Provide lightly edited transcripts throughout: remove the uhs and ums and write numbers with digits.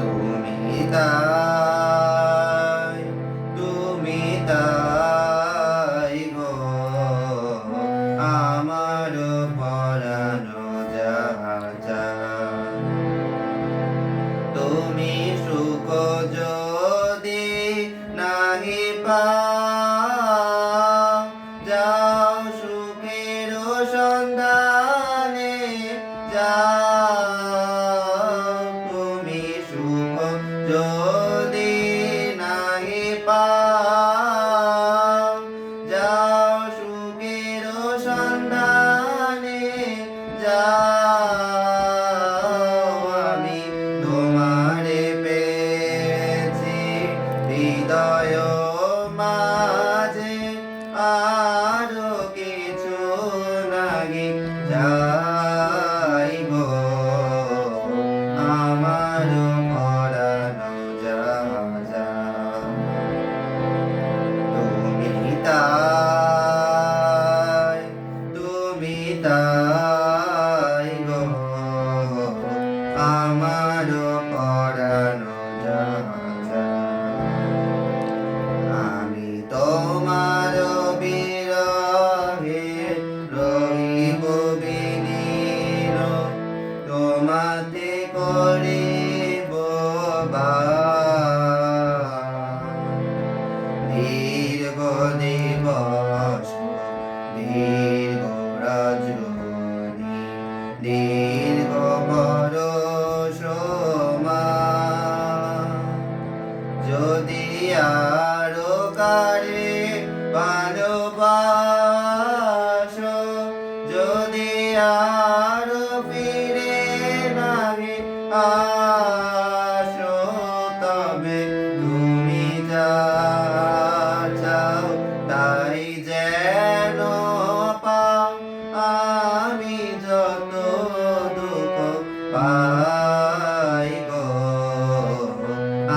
তুমি তাই, তুমি তাই গো আমার পরানো যা। তুমি সুখ যদি নাহি পাও, যাও সুখের সন্ধানে যাও। তুমি সুখ যদি নাহি পাও, যাও সুখের সন্ধানে যাও। আমি তোমারে পেয়েছি হৃদয় মাঝে, আরো কিছু নাহি চাই গো আমার পরানো যা। তুমি তাই, তুমি তাই গো আমার পরানো যা। আমি তোমার বিরহে রহিব বিলীন, তোমাতে করিব বাস। দীর্ঘ দিবস দীর্ঘ রজনী, দীর্ঘ বরষ মাস, যদি আরো কারে ভালোবাসো, যদি আরো ফিরে নাহি আসো, তবে তুমি যা চাও তাই যেন পাও। আমি যত দুঃখ পাই গো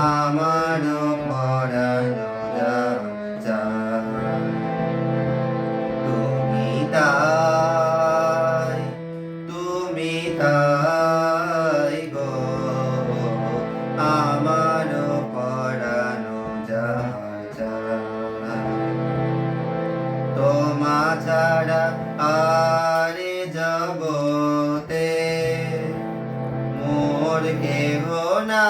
আমার পরানো যা। তুমি তাই, তুমি তাই গো আমার পরানো যা। তোমা ছাড়া আর জগতে মোর কেহ না।